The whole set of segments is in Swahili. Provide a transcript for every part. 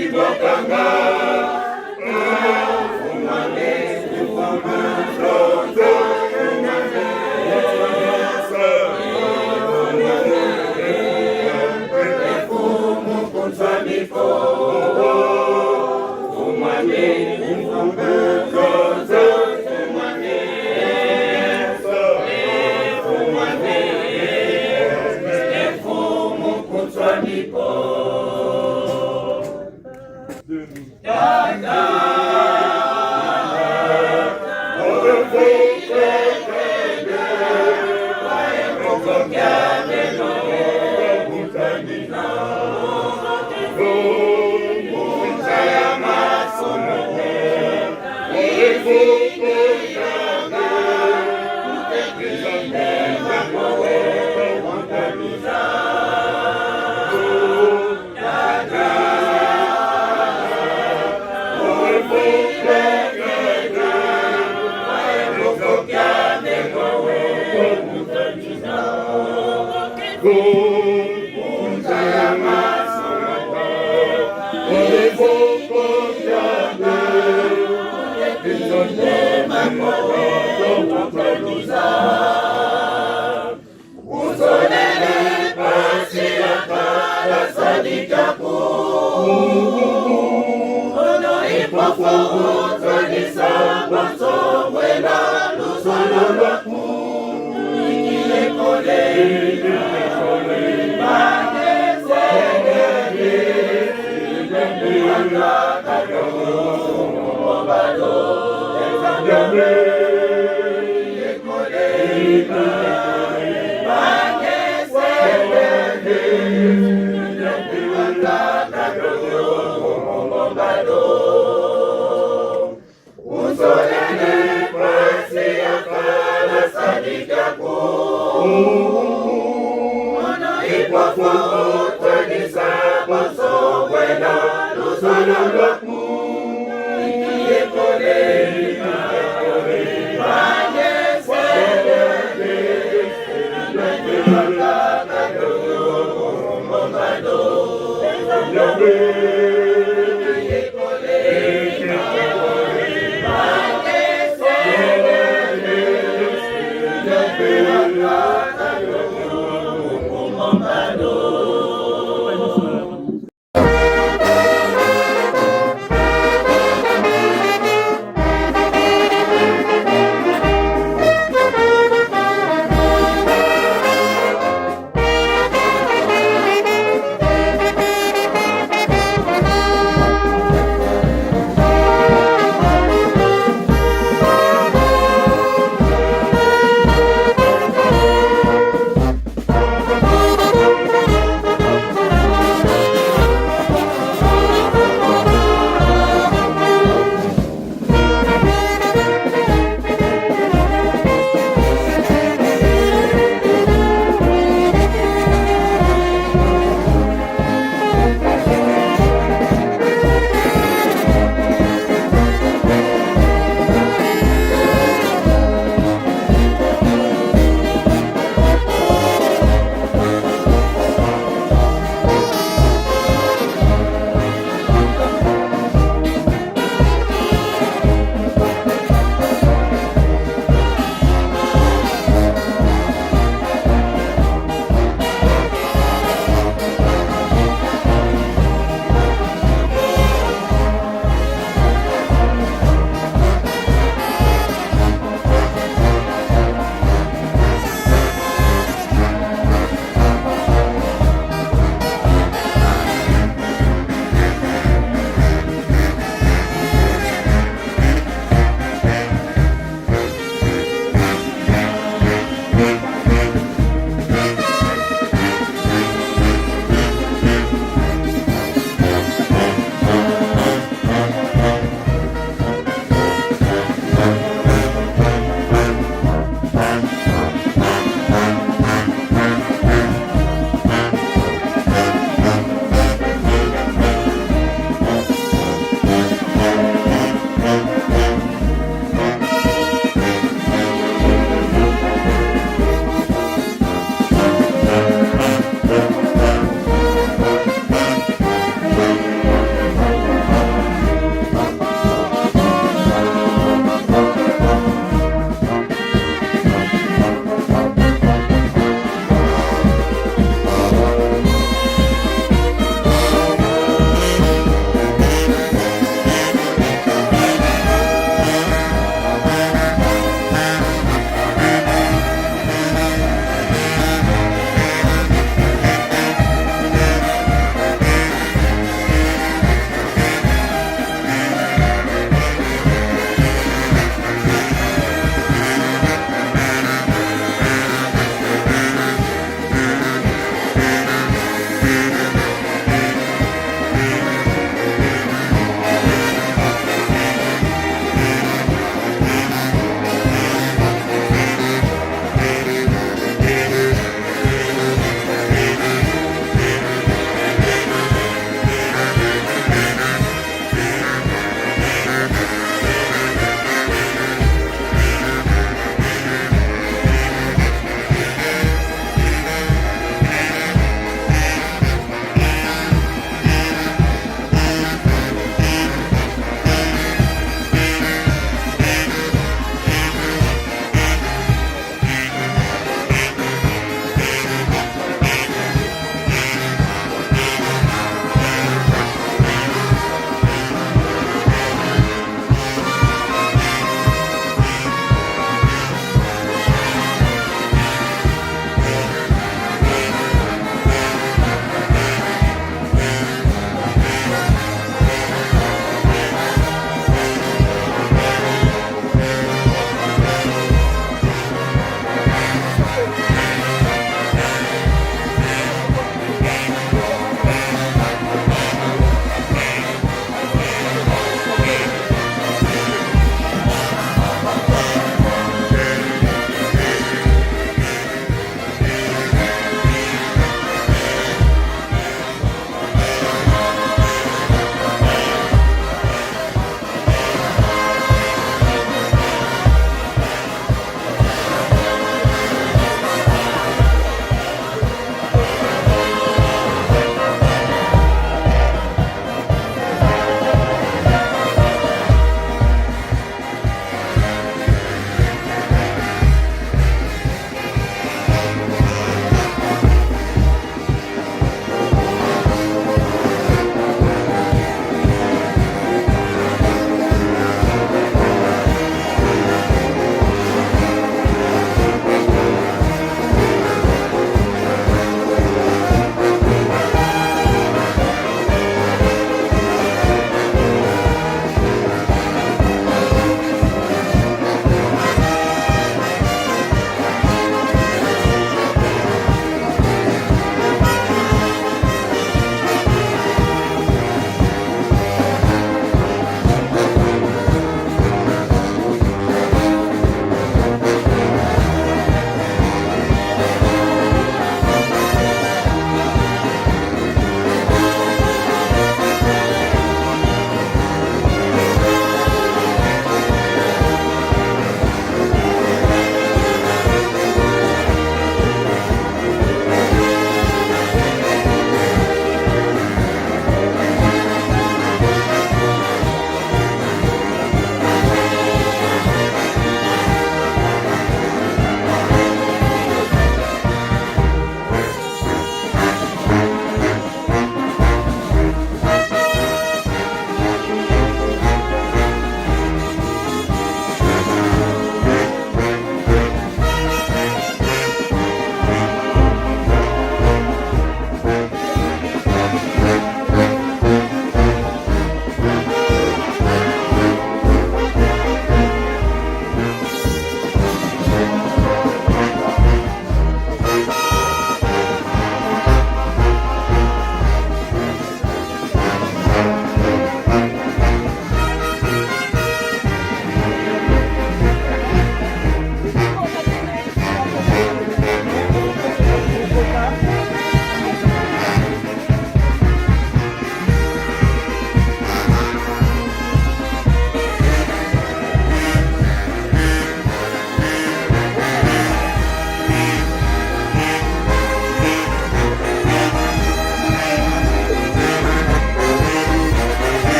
Ibokanga,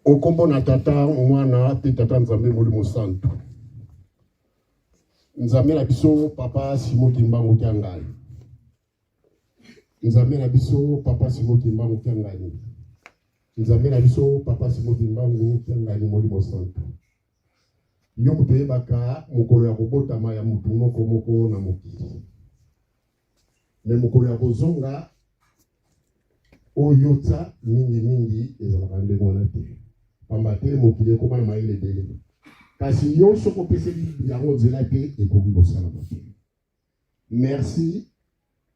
Okombo na tata mwana te tata Nzambe Molimo Santo. Nzambe na biso papa Simon Kimbangu Kiangai. Nzambe na biso papa Simon Kimbangu Kiangai. Nzambe na biso papa Simon Kimbangu Kiangai Molimo Santo. Yo mutoye baka mukolo ya kobotama ya mutu moko na mokili. Me mukolo ya kozonga oyota mingi ezalaka ndenge wana te. Pamba te mokili ekoma na mayele ebele. Kasi nyonso kopeseli yango nzela te ekoki kosala te. Merci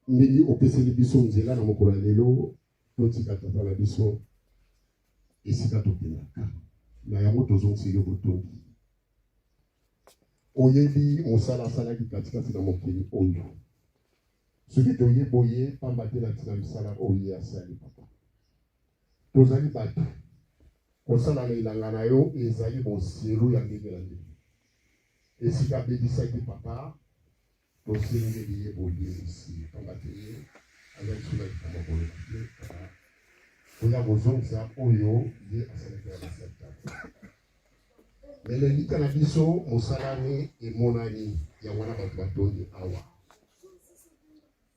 ndenge opeseli biso nzela na mokolo ya lelo totika tata na biso esika tokendaka. Na yango tozongiseli botongi. Oyebi mosala asalaki katikati na mokili oyo. Soki toyeboye pamba te na tina misala oyo asali papa. Tozali bato. Kosala na ilanga na yo ezali boselo ya ndenge na ndenge. Esika bedisaki papa tosengeli ye boye esi pamba te azali sula kitamba boye papa. Oya bozongisa oyo ye asalaki ya basali. Melelika na biso mosalani emonani ya wana bato batondi awa.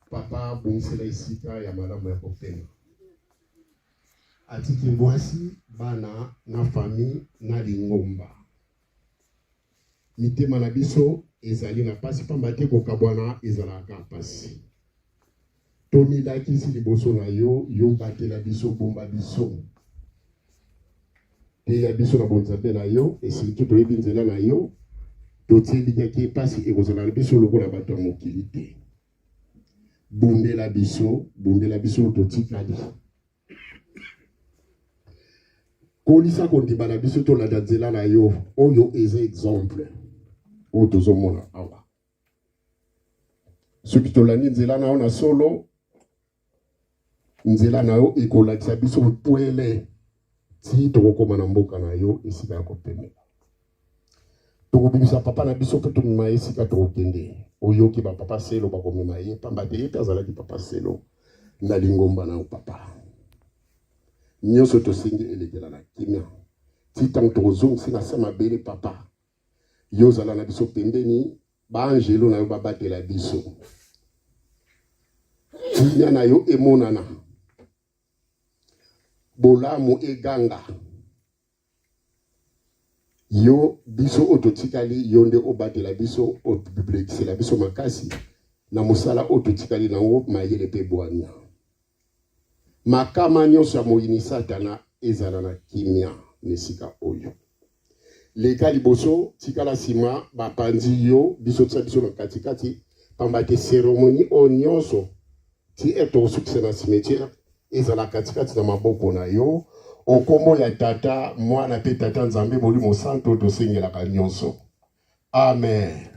Papa bunisela esika ya malamu ya kopema. Atiki mwasi bana na famille na lingomba. Mitema na biso ezali na pasi pamba te kokabwana ezalaka pasi. Tomi dakisi liboso na yo batela biso bomba biso. Te ya biso na bonzabe na yo esiki toyebi nzela na yo toteli nyaki pasi ekozala na biso lokola bato ya mokili te. Bundela biso totikali. Kolisa kondiba na biso to la nzela na yo oyo eza exemple oyo tozomona awa. Soki tolani nzela na yo na solo nzela na yo ekolakisa biso pwele ti tokokoma na mboka na yo esika ya kopemela. Tokobimisa papa na biso pe tomema esika tokokende. Oyoki ba papa selo bakomema ye pamba te ye azalaki papa selo na lingomba na papa. Nyonso tosengi elekela na kimia. Ti tango tokozongisi na se mabele papa. Yo zala na biso pembeni ba angelo na yo babatela biso. Kimia na yo emonana. Bolamu eganga. Yo biso ototikali yonde obatela biso obiblekisela biso makasi na mosala ototikali na wo mayele pe bwania. Makama nyonso ya moyini satana ezala na kimia nesika oyo. Leka liboso tikala sima bapanzi yo biso tsa biso na katikati pamba te cérémonie o nyonso ti eto sukse na cimetière ezala katikati na maboko na yo. Okombo ya tata mwana pe tata Nzambe Molimo Santo tosengelaka nyonso. Amen.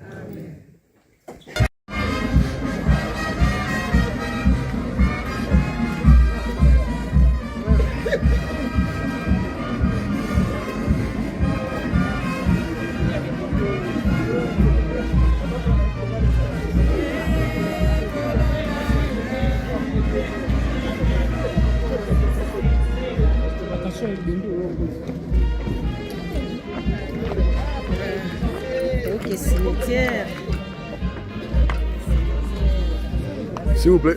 Ok, cimetière. S'il vous plaît.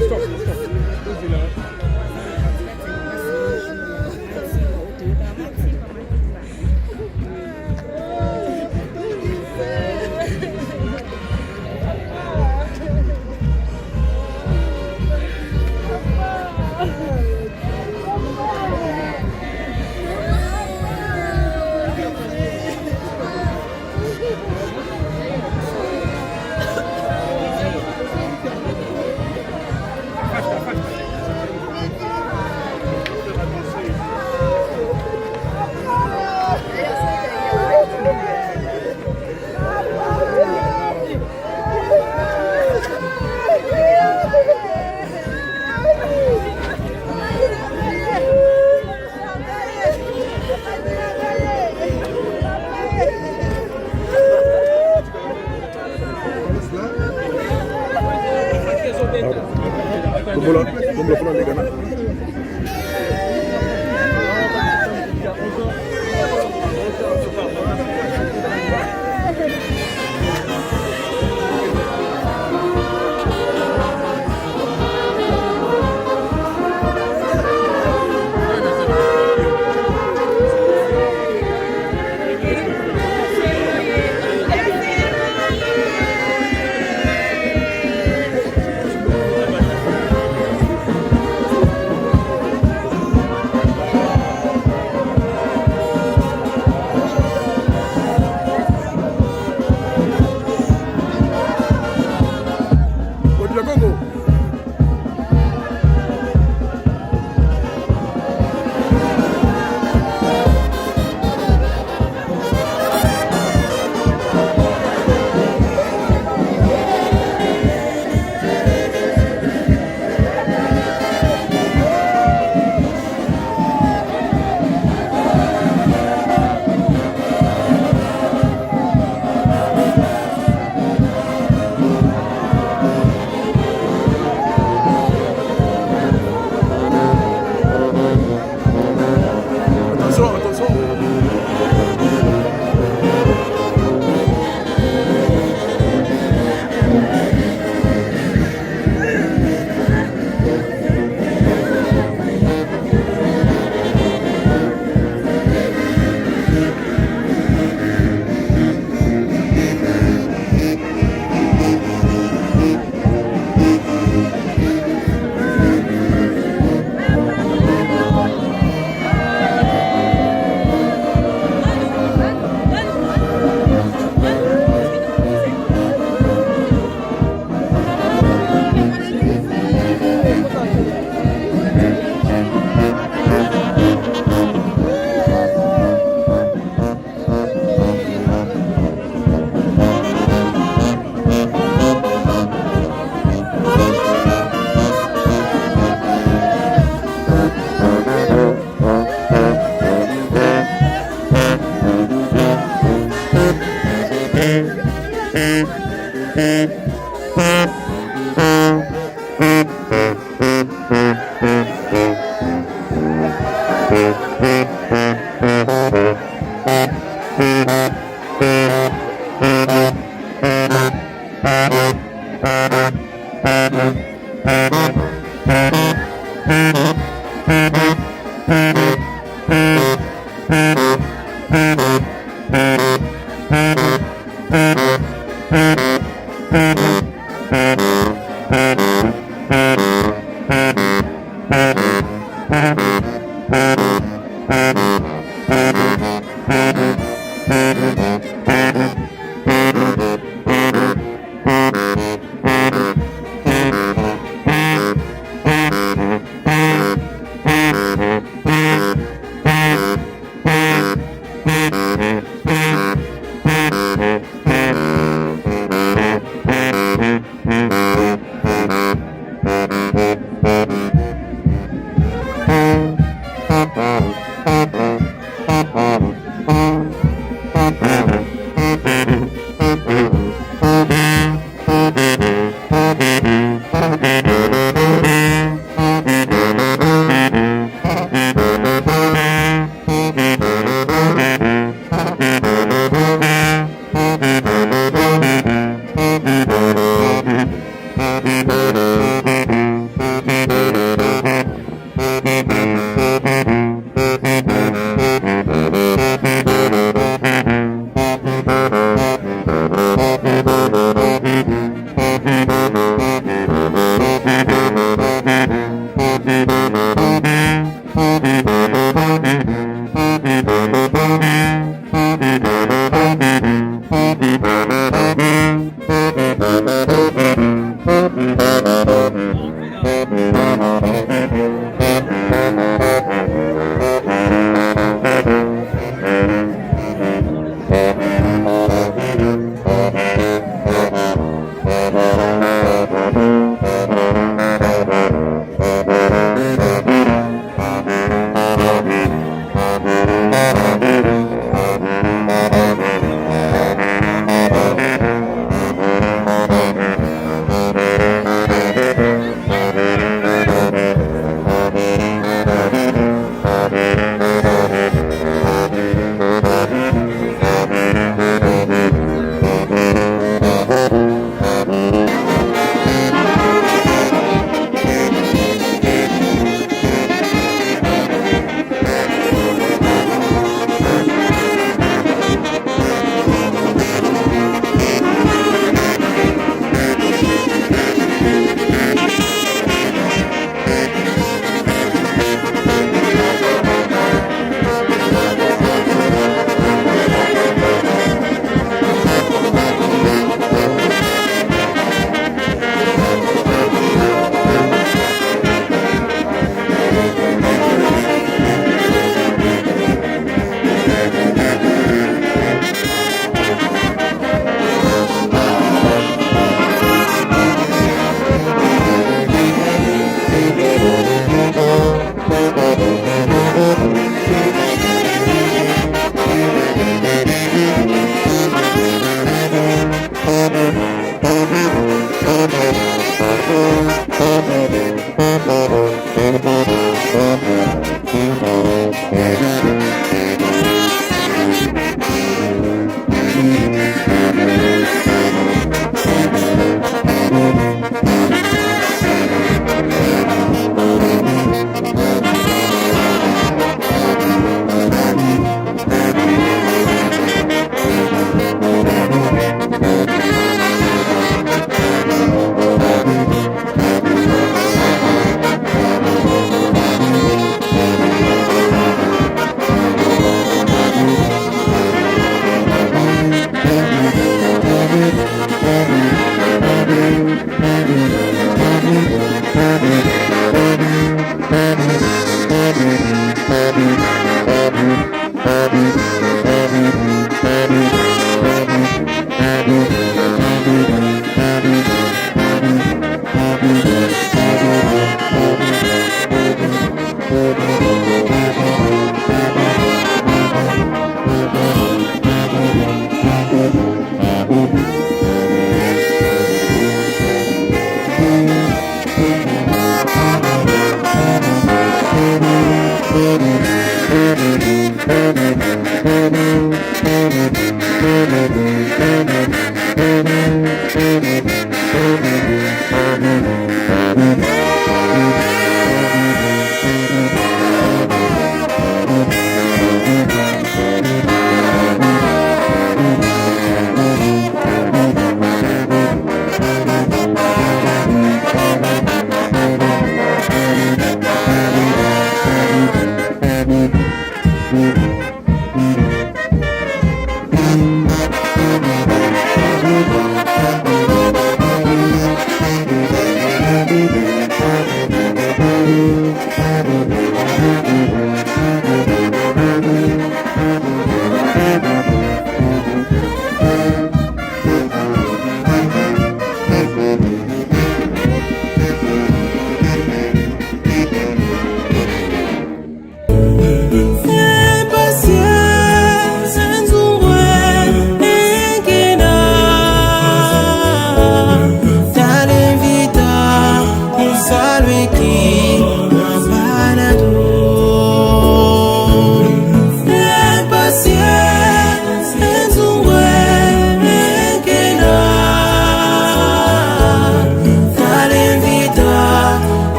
Stop. Tombola kuna ndega na.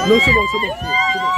Non, c'est bon, c'est bon. C'est bon.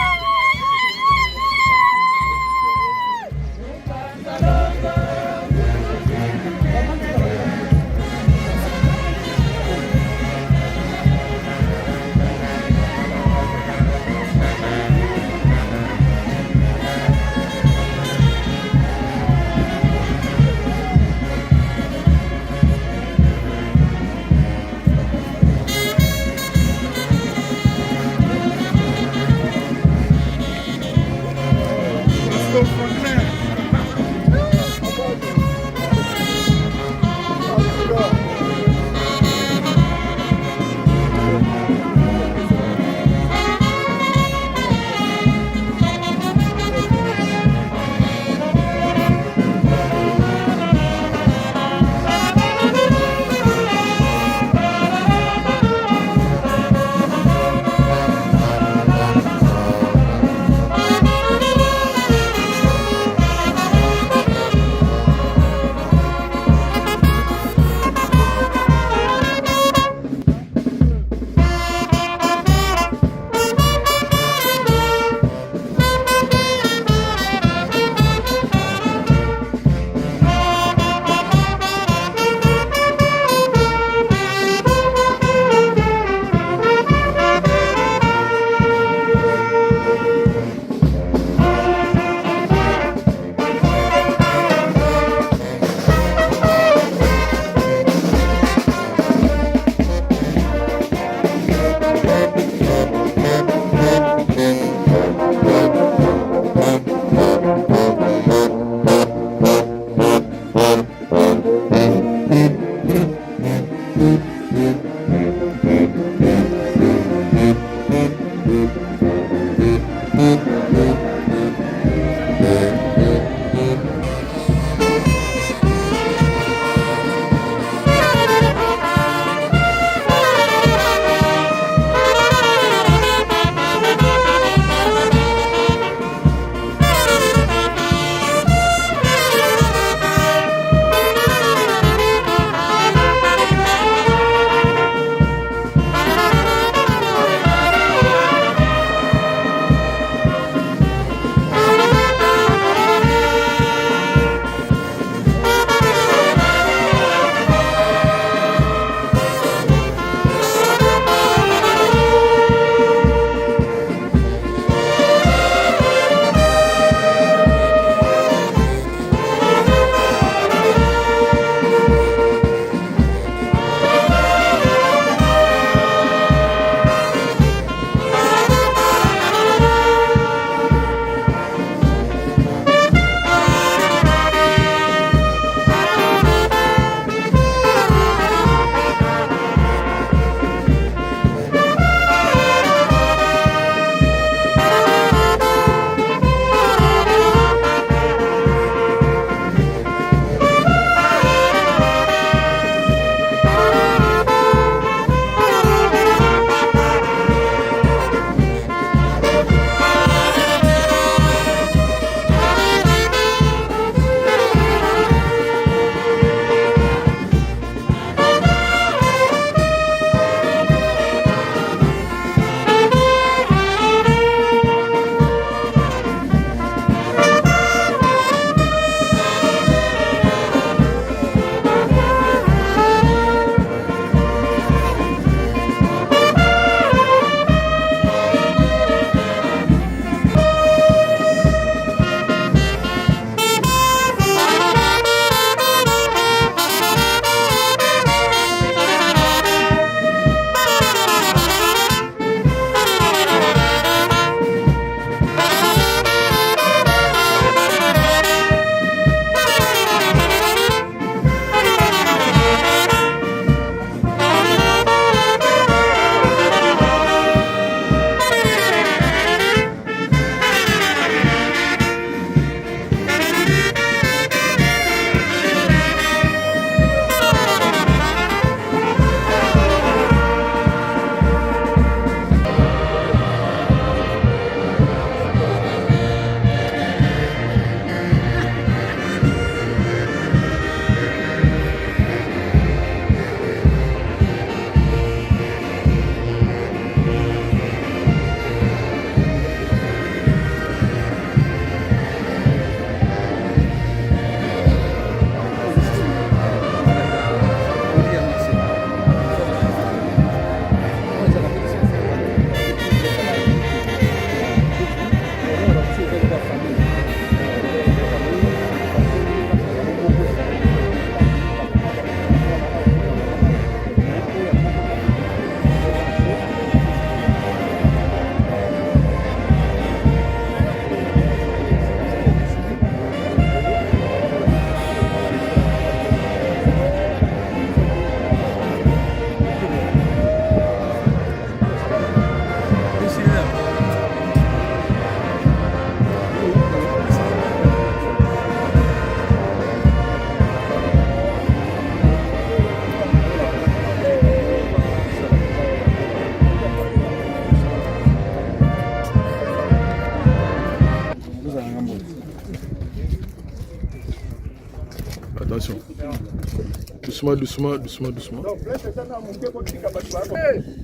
Doucement, doucement, doucement, doucement.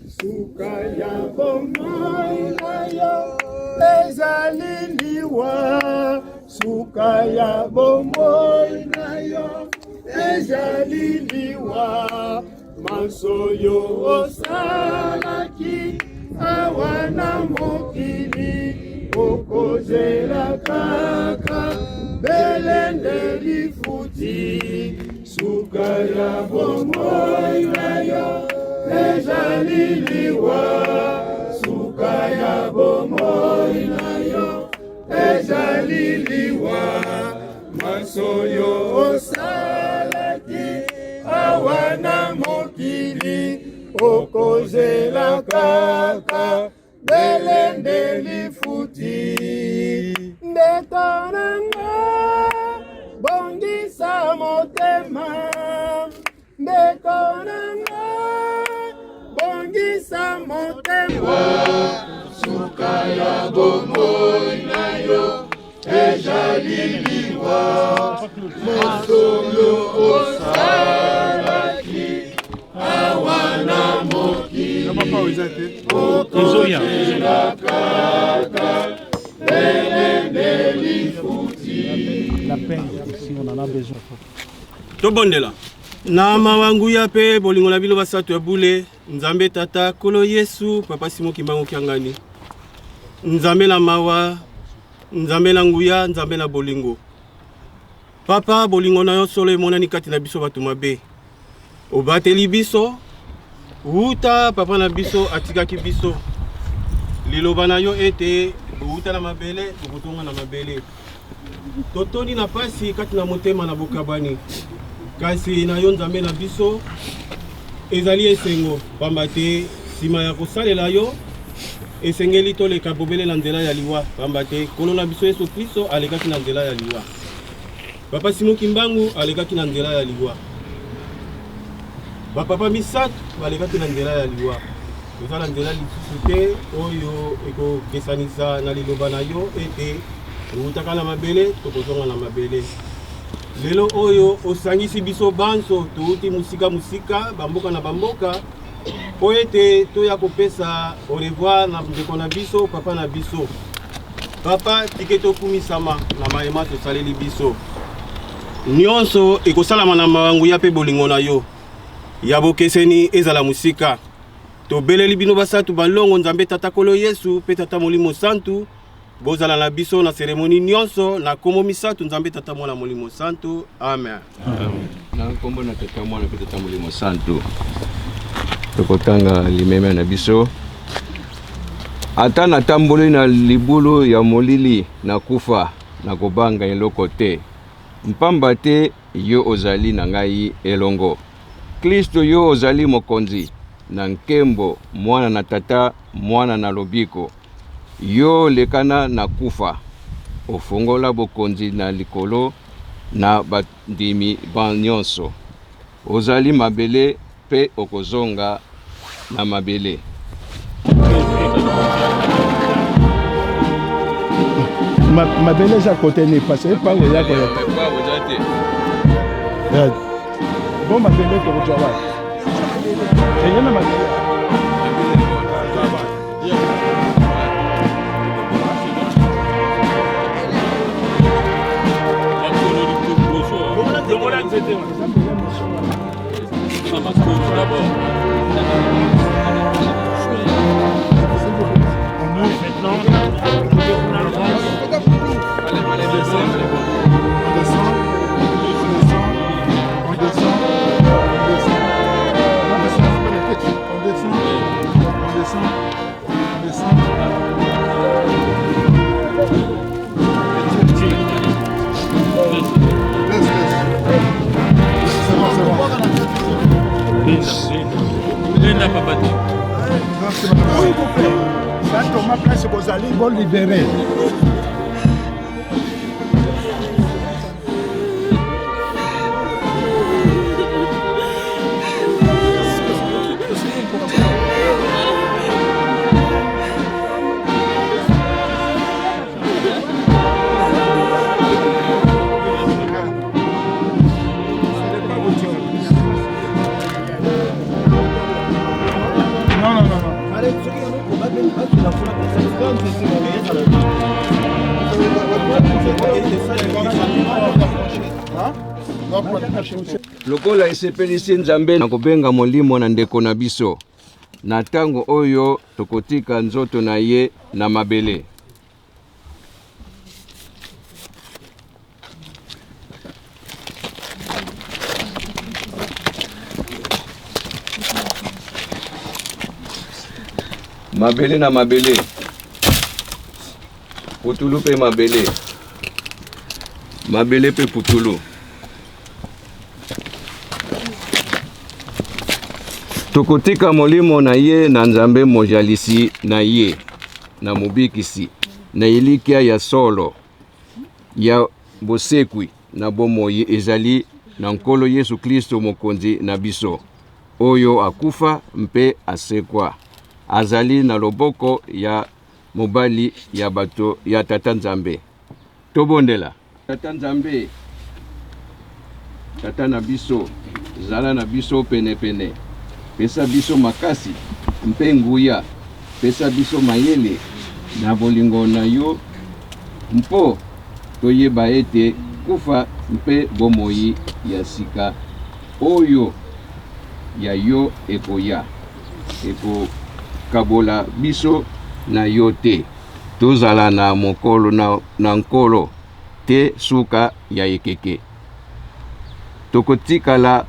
Sukaya bomoi na yo ezaliliwa. Sukaya bomoi na yo ezaliliwa. Masoyo osalaki awana mokili okozela kaka belende lifuti. Sukaya bomoi na yo ezaliliwa. Sukaya bomoi na yo ezaliliwa. Masoyo osalaki awana mokili okozela kaka belende lifuti. Ndekonanga bongisa motema. Ndekonanga bongisa motema. Sukaya bomoi na yo ezaliliwa. Masoyo osalaki awana mokili okozela kaka belende lifuti. La peine, si on en a besoin. Tobondela na mawangu ya pe bolingo na bilo basatu ya bule. Nzambe tata kolo Yesu papa simo kimbango kiangani. Nzambe na mawa, nzambe na nguya, nzambe na bolingo. Papa bolingo na yo solo emonani kati na biso bato mabe. Obateli biso uta papa na biso atikaki biso. Liloba na yo ete uta na mabele okutonga na mabele. Totoni na pasi kati na motema na bokabani. Kasi na yo nzambe na biso ezali esengo pamba te sima ya kosalela yo esengeli toleka bobele na nzela ya liwa pamba te kolo na biso Yesu Kristo alekaki na nzela ya liwa. Papa Simo Kimbangu alekaki na nzela ya liwa. Bapapa misatu balekaki na nzela ya liwa. Toza na nzela lisusu te oyo ekokesanisa na liloba na yo ete utaka na mabele tokozonga na mabele. Lelo oyo osangisi biso banso touti musika bamboka na bamboka po ete toya kopesa au revoir na ndeko na biso papa na biso. Papa tike tokumisama na maema tosaleli biso. Nyonso ekosalama na mawangu ya pe bolingo na yo. Ya bokeseni ezala musika. Tobeleli bino basatu balongo nzambe tata kolo Yesu pe tata molimo santu. Bozala na biso na seremoni nyonso na komo misatu nzambe tata mwana molimo santu. Amen. Na kombo na tata mwana pe tata molimo santu. Tokotanga limeme na biso. Ata na tamboli na libulu ya molili na kufa na kobanga eloko te. Mpamba te yo ozali na ngai elongo. Kristo yo ozali mokonzi na nkembo mwana na tata mwana na lobiko. Yo lekana na kufa ofongola bokonzi na likolo na bandimi banyonso. Ozali mabele pe okozonga na mabele. Mabele za côté n'est passé pas où il y a quoi. Bon mabele ko jowa. Et yana mabele. Quand on m'a placé vos alliés, ils vont libérer. lokola esepelisi nzambe na kobenga molimo na ndeko na biso na ntango oyo tokotika nzoto na ye na mabele. Mabele na mabele, putulu pe mabele, mabele pe putulu. Tokotika molimo na ye na nzambe mojalisi na ye na mobikisi na ilikia ya solo ya bosekwi na bomoi ezali na nkolo Yesu Kristo mokonzi na biso oyo akufa mpe asekwa azali na loboko ya mobali ya bato ya tata nzambe. Tobondela tata nzambe, tata na biso, zala na biso pene pene, pesa biso makasi mpe nguya, pesa biso mayele na bolingo na yo mpo toyeba ete kufa mpe bomoi ya sika oyo ya yo ekoya kabola biso na yo te. Tozala na mokolo na nkolo te suka ya ekeke. Tokotikala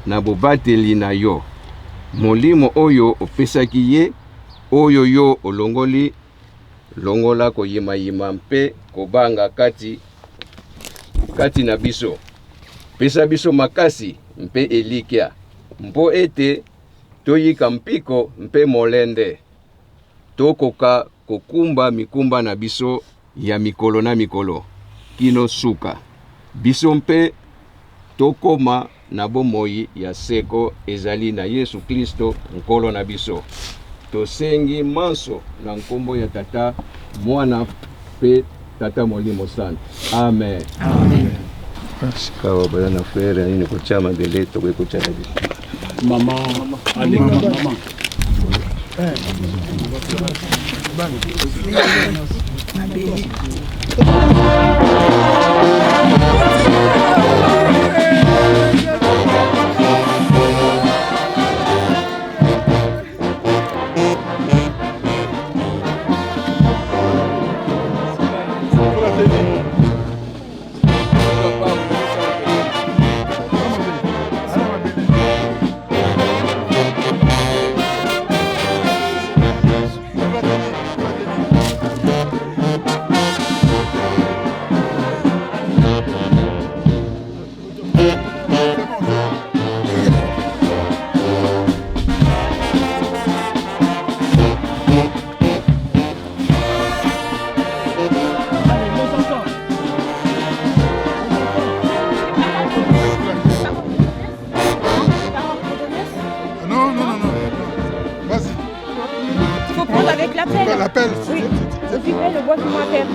na bobateli na yo molimo oyo opesaki ye oyo yo olongoli longola koyima mpe kobanga kati na biso. Pesa biso makasi mpe elikia mpo ete toyika mpiko mpe molende tokoka kokumba mikumba na biso ya mikolo na mikolo kino suka biso mpe tokoma na bomoi ya seko ezali na Yesu Kristo nkolo na biso. Tosengi manso na nkombo ya tata mwana pe tata molimo santo. Amen. Amen. Kawa bala na frere nini kuchama deleto kwe kuchana biso. Mama, alinga mama. L'appel. Oui. Et puis le bois qui m'appelle.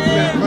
Yeah.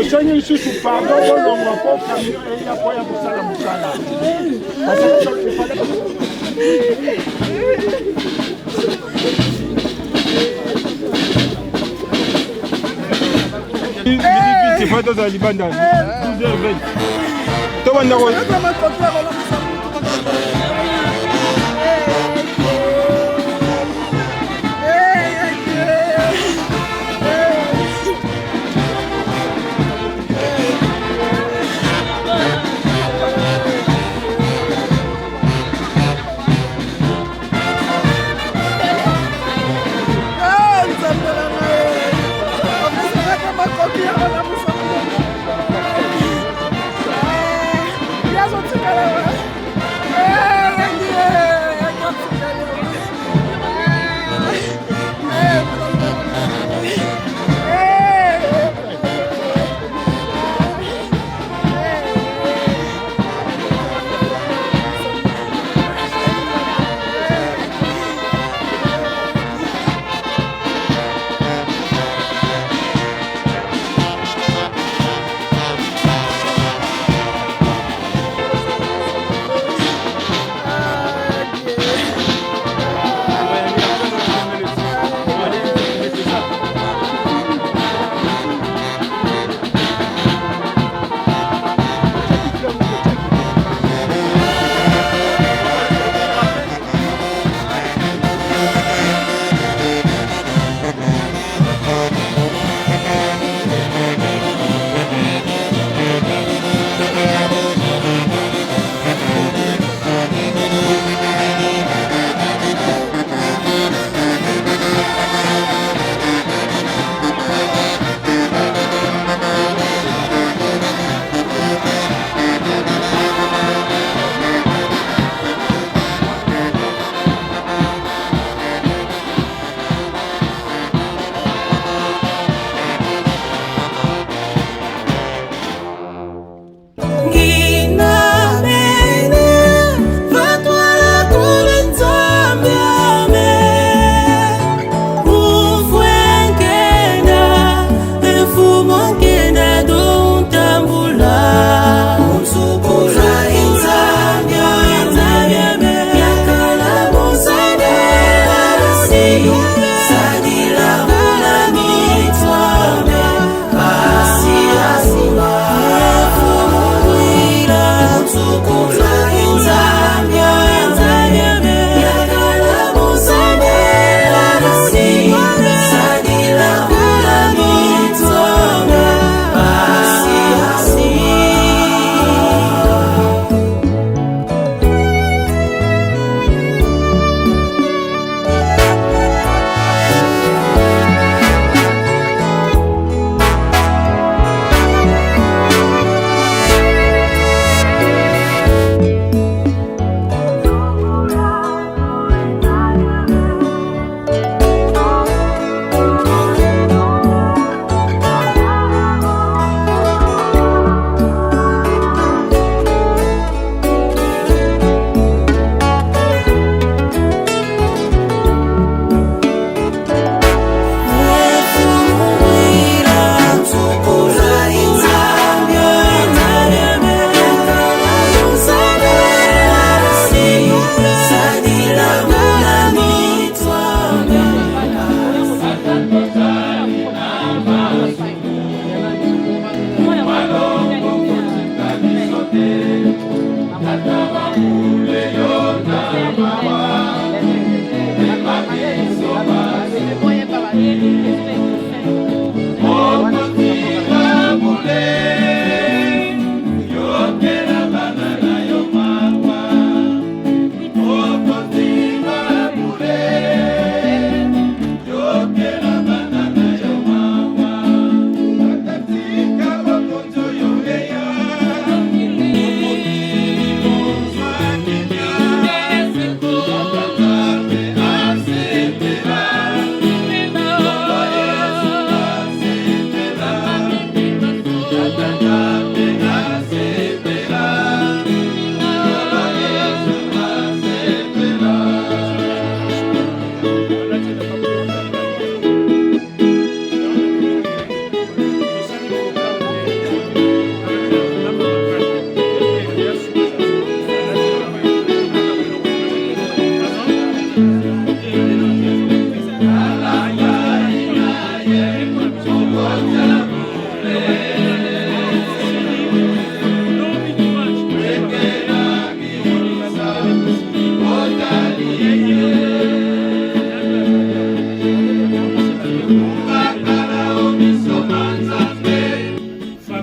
tosongi lisusu pardon bolongwa mpo camion eya mpo ya kosala mosala faut tozala libanda 12h20 tobanda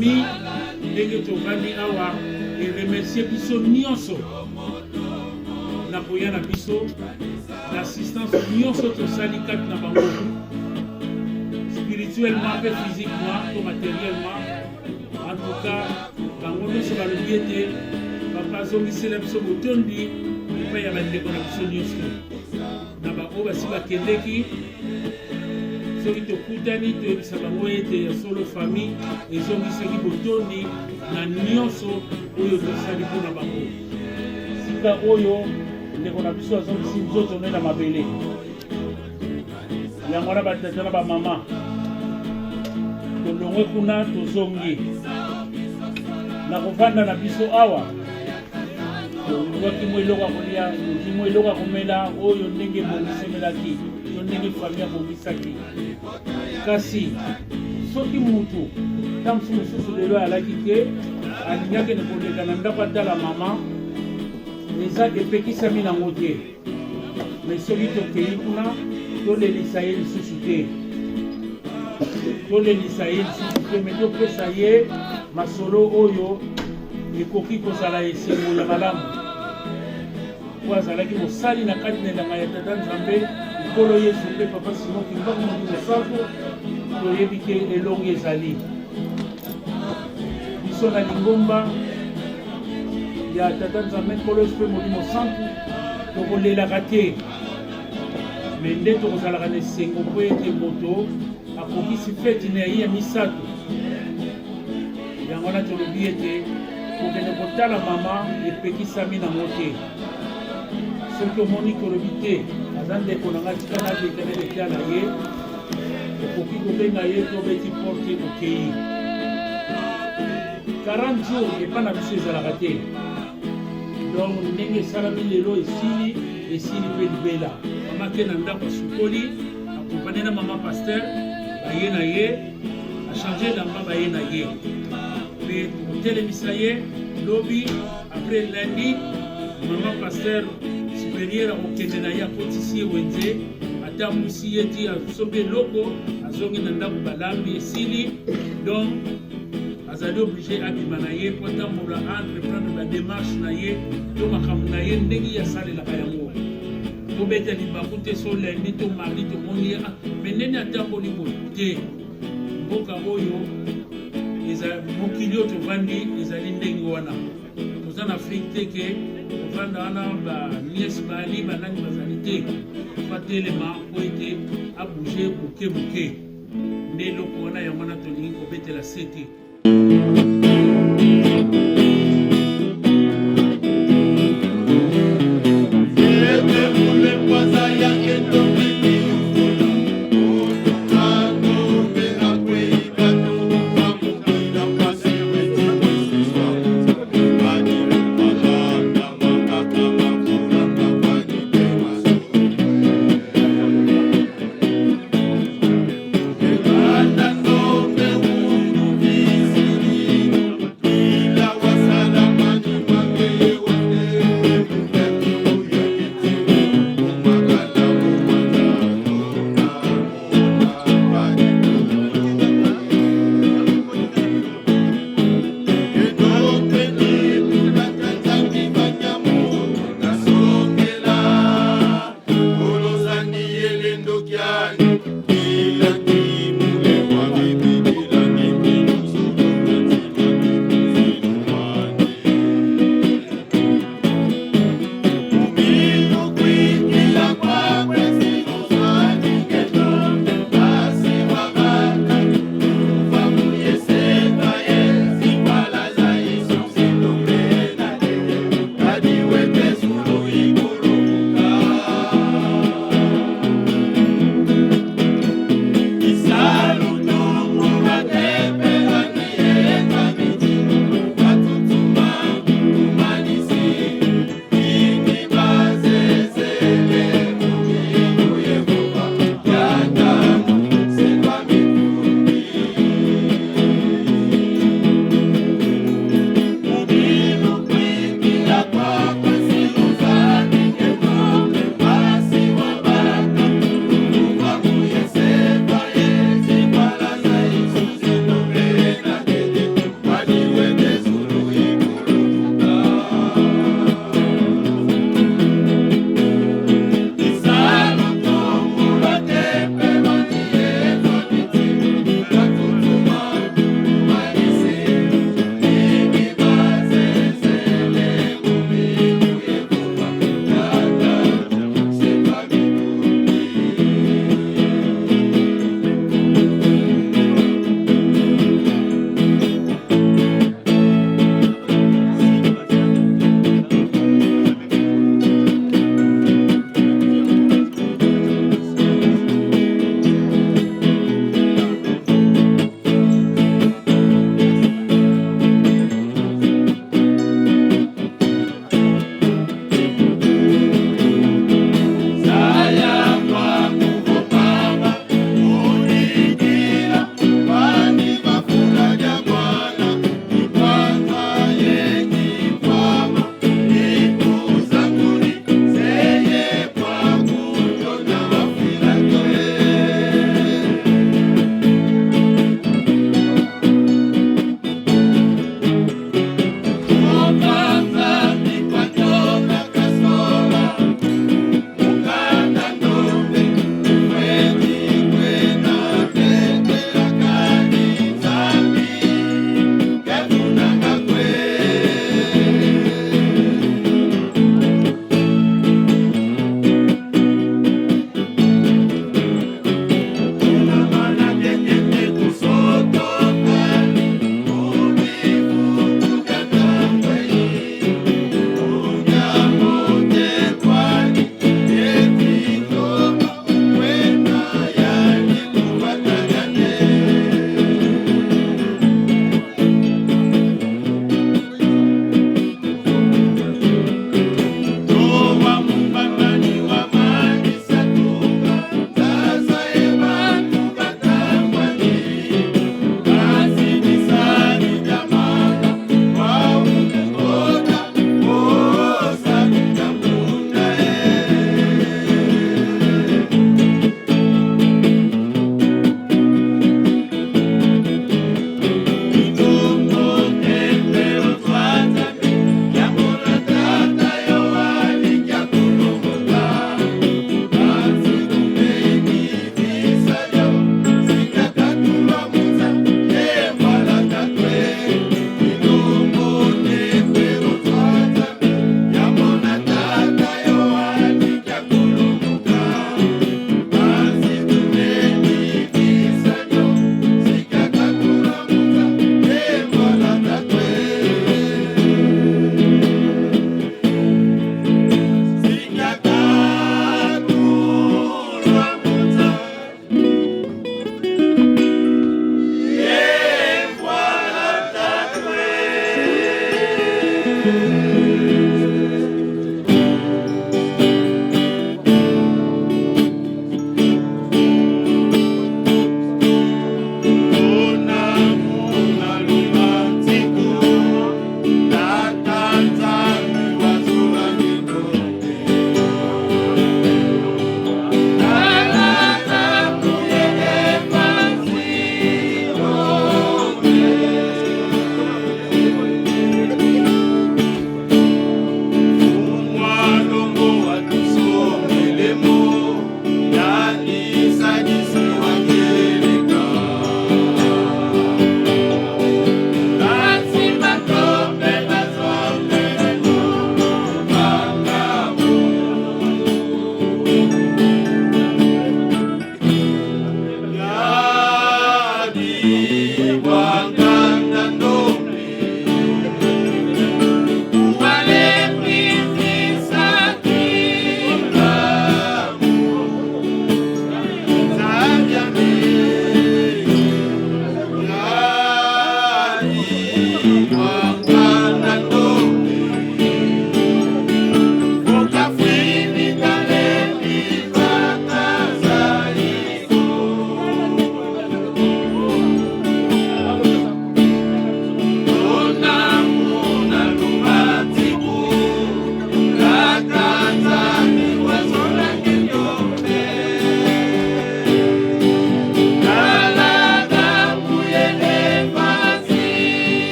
famille ndenge tovandi awa eremercie biso nyonso na koya na biso l'assistance nyonso tosali kati na bango spirituellement et physiquement ou matériellement. En tout cas, bango nyonso balobi ete papa azongisela biso botondi epai ya bandeko na biso nyonso na bango basi bakendeki soki tokutani toyebisa bango ete ya solo famille ezongisaki botondi na nyonso oyo tosali mpona bango sika oyo ndeko na biso azongisi nzoto ne na mabele yango wana batata na bamama tolongwe kuna tozongi na kovanda na biso awa tolingwaki mo eloko ya kolia tozwi mo eloko ya komela oyo ndenge ebongisemelaki to ndenge famille abongisaki kasi soki mutu ntango mosusu lelo alaki te alingaki na koleka na ndako atala mama eza epekisami nango te mais soki tokei kuna tolelisa ye lisusu te tolelisa ye lisusu te mais topesa ye masolo oyo ekoki kozala esengo ya malamu po azalaki mosali na kati na elanga ya tata nzambe likolo yesu mpe papa simon kimbangu molimo santu toyebi ke elongi ezali biso na lingomba ya tata nzambe nkolo yesu mpe molimo santu tokolelaka te me nde tokozalaka na esengo mpo ete moto akokisi feti na ye ya misato yango wana tolobi ete kokende kotala mama epekisami nango te soki omoni kolobi te aza ndeko na nga tika nabekana leta na ye okoki kobenga ye tobeti porte okei 40 jours epa na biso ezalaka te donc ndenge esalami lelo esili mpe libela mama ke na ndako asukoli akompane na mama paster baye na ye achange elamba baye na ye mpe tokotelemisa ye lobi après lundi mama paster supérieur akokende na ye akotisi ye wenze atambwisi ye ti asombi eloko azongi na ndako balambi esili donc azali oblige abima na ye po atambola entreprendre badémarche na ye to makambo na ye ndenge asalelaka yango tobeta libaku te so lundi to mardi tomoni ye me ndeni atamboli boye te mboka oyo mokili oyo tovandi ezali ndenge wana toza na afrike te ke tovanda wana baniese bali banani bazali te batelema po ete abouge buke buke nde eloko wana yango wana tolingi kobetela se te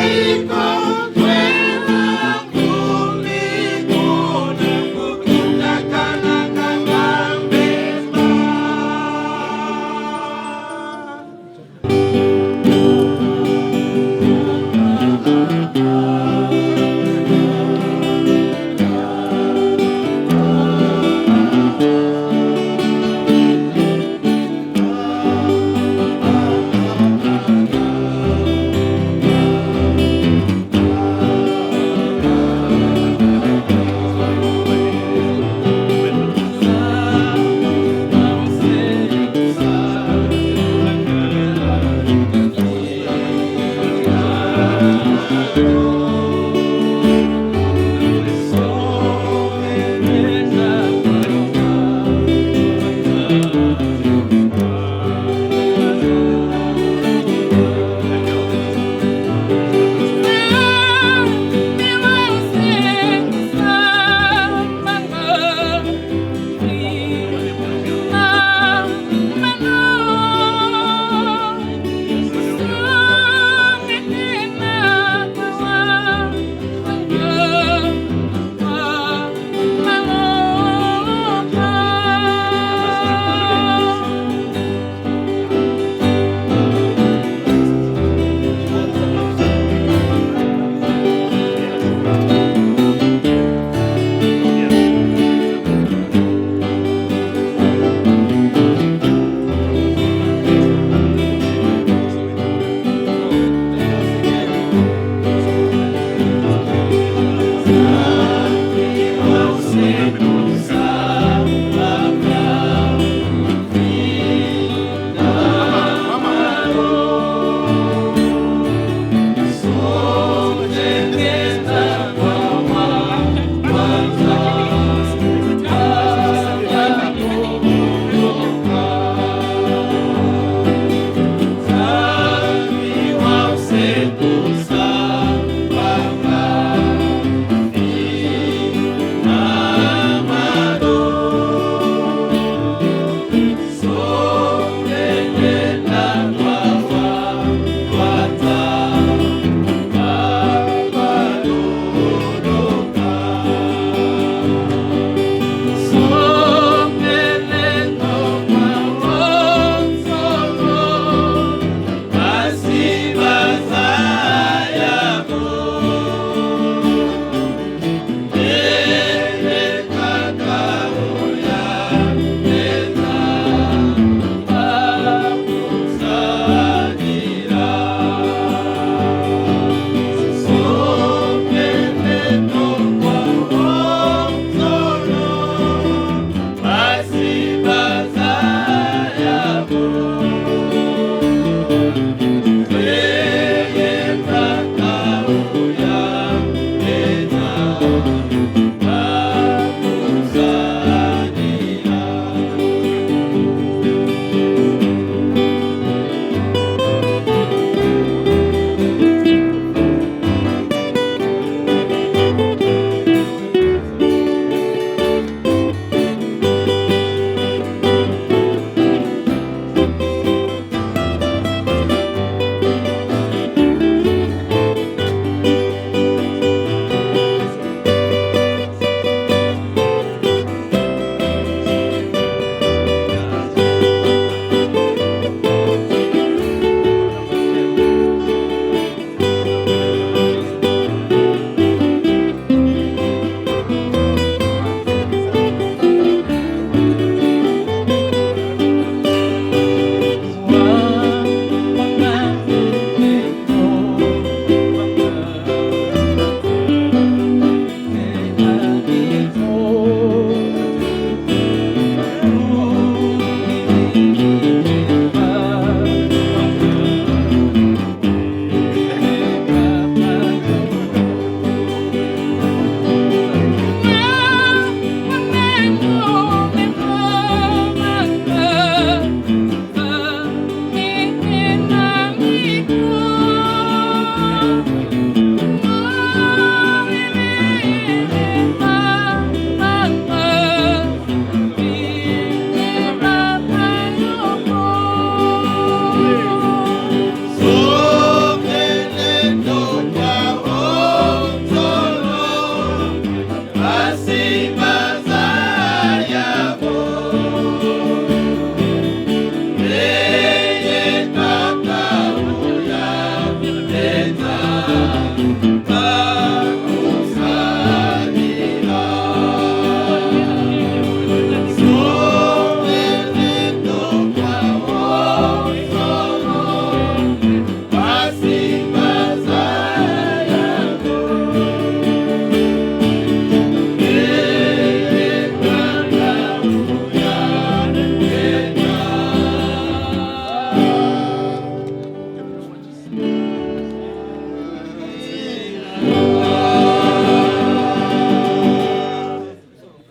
iko